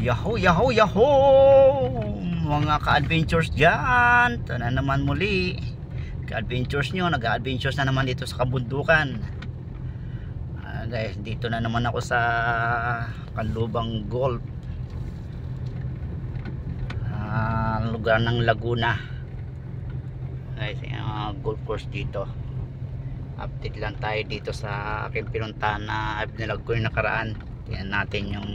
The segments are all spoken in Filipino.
Yahoo, yahoo, yahoo! Mga ka-adventures dyan. Ito na naman muli. Ka-adventures nyo. Nag-adventures na naman dito sa kabundukan. Guys, dito na naman ako sa Canlubang Golf. Lugar ng Laguna. Guys, golf course dito. Update lang tayo dito sa aking pinuntahan na binalag ko yung nakaraan. Tingnan natin yung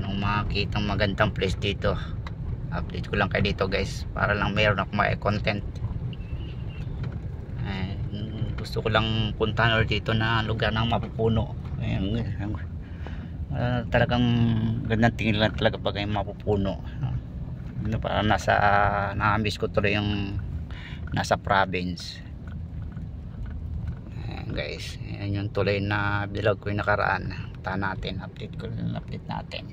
anong makikita magandang place dito. Update ko lang kayo dito guys, para lang meron ako may content. Gusto ko lang puntahan ulit dito na lugar ng mapupuno. Talagang gandang tingin lang talaga pag ay mapupuno. Para na-miss ko tuloy yung nasa province. Guys, yan yung tuloy na vlog ko yung nakaraan. Punta natin, update natin.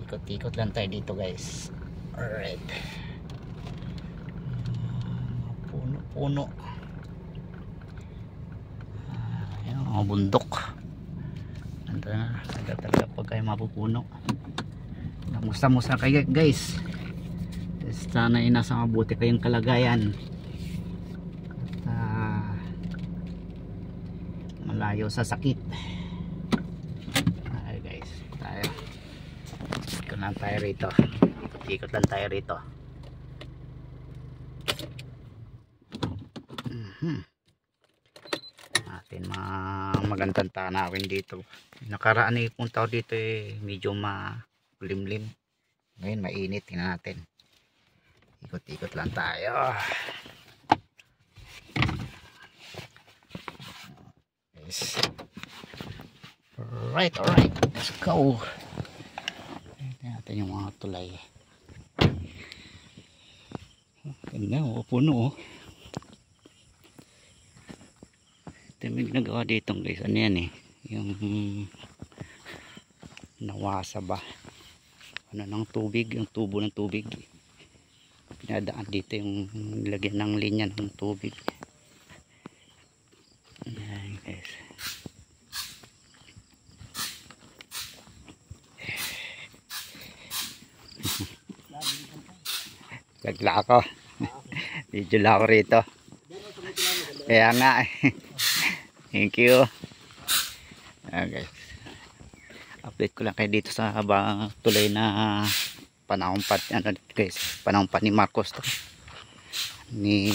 Ikot-ikot lang tayo dito guys. Alright, puno yung mga bundok. Ganda talaga pag kayo mapupuno. Namusta kayo guys. Sana ay nasa mabuti kayong kalagayan. Malayo sa sakit. Ay guys, ikot lang tayo rito. Natin magandang tanawin dito. Nakaraan ay punta ko dito medyo malimlim. Ngayon mainit. Tingnan natin. Ikot-ikot lang tayo. Alright, let's go. Tingnan natin yung mga tulay. Ganda, puno. Ito yung ginagawa dito guys. Ano yan yung nawasa ba ng tubig, yung tubo ng tubig. Pinadaan dito yung nilagyan ng linya ng tubig. Ayan guys. Gagla ako. Video lang ako rito. Kaya nga thank you. Guys, update ko lang kayo dito sa tuloy na panahon pa ni Marcos to. Ni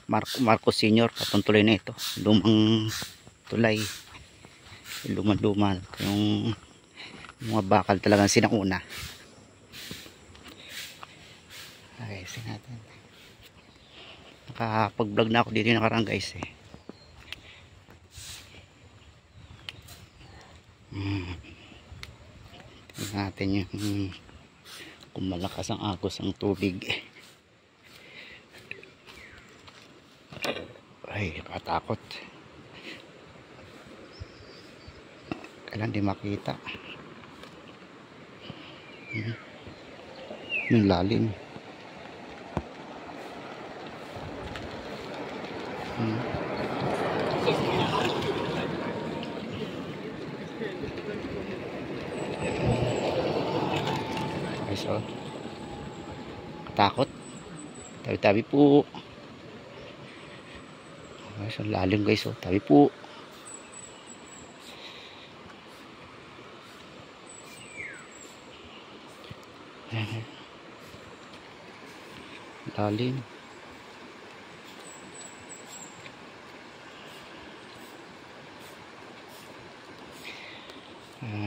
Marcos Senior, patong tuloy na ito. Lumang tulay. Luman yung mga bakal talagang sinauna. Okay, sige natin. Nakapag-vlog na ako dito yung nakaraan guys Tingnan natin yung kung malakas ang agos ang tubig. Ay, nakatakot. Kailan di makita. Yung lalim. Guys, katakot. Tabi-tabi po. Guys, ang lalim guys, tabi po. Lalim.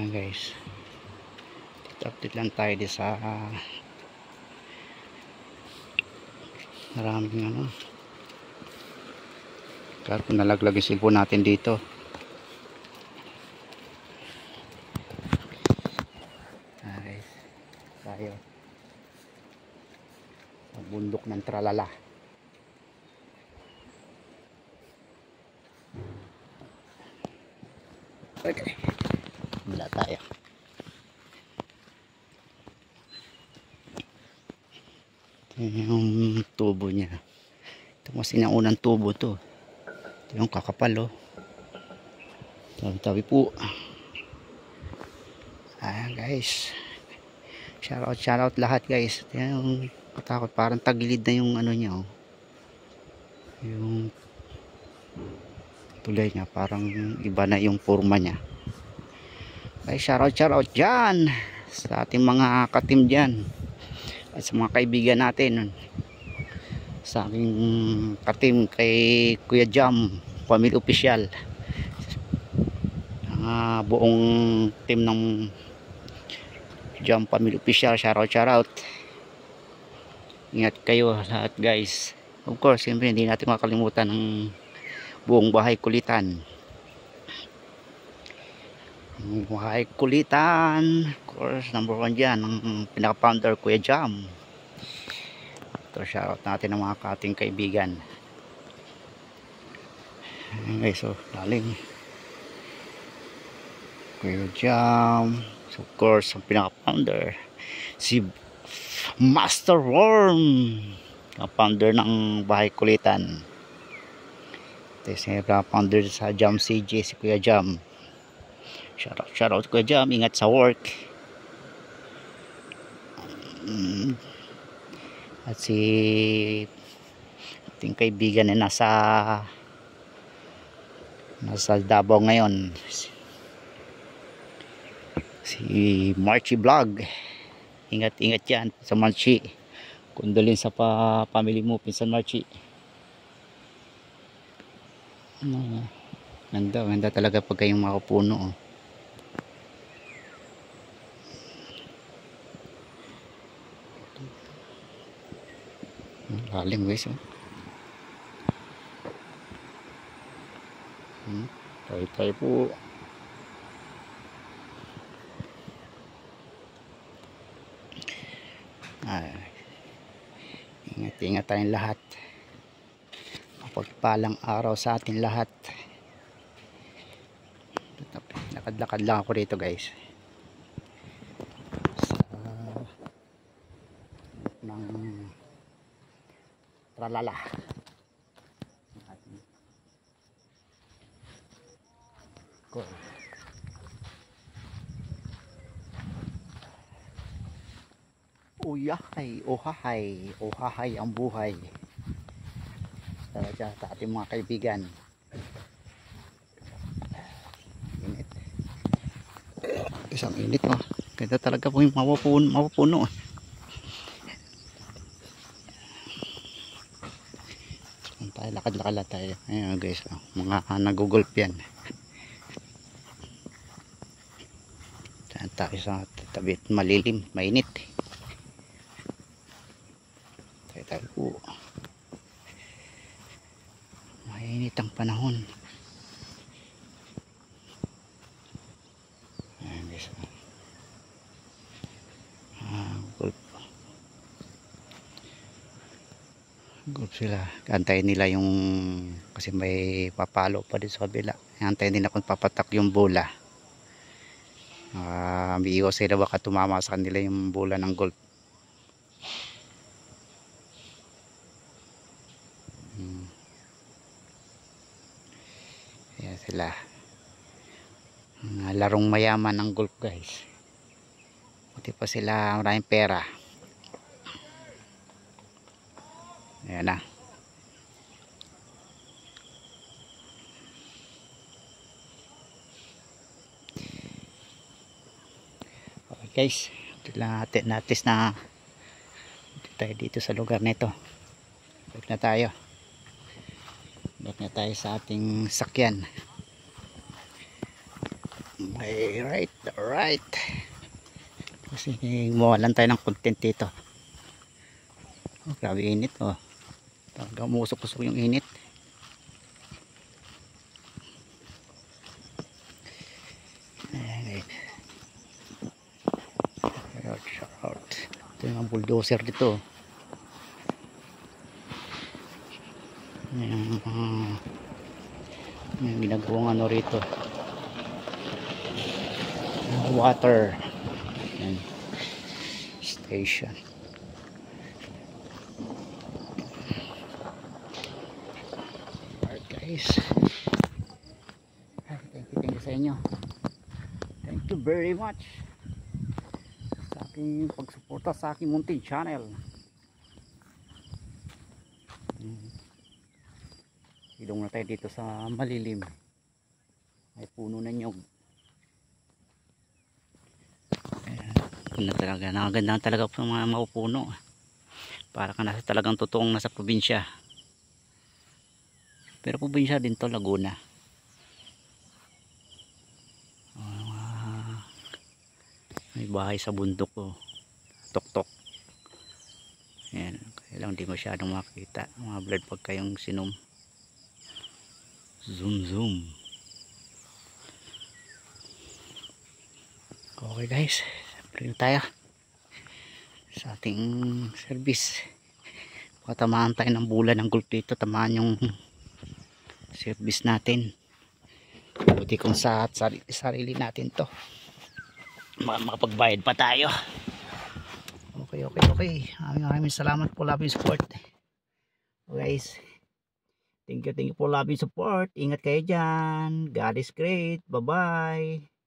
Guys, update lang tayo di sa maraming kahit nalaglag yung cellphone natin dito. Guys, tayo sa bundok ng Tralala. Okay, wala tayo. Yung tubo niya, ito kasi naunang tubo to. Ito yung kakapal tabi-tabi po. Ayan guys, shoutout lahat guys. Yan yung katakot, parang tagilid na yung ano niya, oh. Yung tulay niya, parang iba na yung forma niya. Guys, shoutout dyan sa ating mga katim dyan at sa mga kaibigan natin, sa aking katim kay Kuya Jam Family Official, buong team ng Jam Family Official. Shoutout, ingat kayo lahat guys. Of course, siyempre hindi natin makalimutan ng buong bahay kulitan. Bahay kulitan, of course, number 1 dyan ang pinaka-founder Kuya Jam. Ito, shoutout natin ng mga ating kaibigan. Okay, so lalim Kuya Jam, so, of course, ang pinaka-founder si Master Worm, ang founder ng bahay kulitan. Ito yung founder sa Jam CJ, si Kuya Jam. Shoutout Kuya Jam, ingat sa work. At si ating kaibigan na nasa Davao ngayon, si Marchie Vlog. Ingat yan sa Marchie. Kondolin sa family mo, Pinsan Marchie. Ganda talaga pag kayong makapuno, oh. Lalim guys, oh. Tayo po. Ingat tayong lahat. Mapagpalang araw sa atin lahat. Lakad-lakad lang ako rito guys, ng tralala. Cool. Ohahay ang buhay. Talaga sa ating mga kaibigan. Init. Isang init, oh. Ganda talaga po yung mapupuno. Tayo, lakad-lakad lang tayo. Ayan guys, oh. Mga nagugulp yan. Saan tayo sa tabi, malilim, mainit. Tayo po. Mainit ang panahon. Ayan guys, gulp sila. Antayin nila yung, kasi may papalo pa din sa kabila. Antayin nila kung papatak yung bola. Biiwas sila baka tumama sa kanila yung bola ng golf. Ayan sila, larong mayaman ng golf guys. Buti pa sila maraming pera. Ayan na. Okay guys, natis na tayo dito sa lugar nito. Balik na tayo sa ating sakyan. Okay, right. Kasi mawalan tayo ng content dito. Oh, grabe init, oh. Talagang umusok-usok yung init. Shout. Ito yung bulldozer dito. Yung ginagawang ano rito, water station. Alright guys, thank you sa inyo, thank you very much. ating pagsuporta sa aking munting channel. Ilong na tayo dito sa malilim. May puno na nyog. Ganda talaga. Nakaganda talaga po mga maupuno. Para ka nasa talagang totoong nasa probinsya. Pero probinsya din to, Laguna. May bahay sa bundok ko. Tok-tok. Ayan. Kailang di masyadong makita. Mga blurred pag kayong sinom. Zoom zoom. Okay guys, print tayo sa ating service. Patamaan tayo ng bulan ng gulp dito, tamaan yung service natin. Buti kung sa sarili natin to, makapagbayad pa tayo. Okay. Maraming salamat po, love and support guys. Thank you for love and support. Ingat kayo dyan. God is great. Bye bye.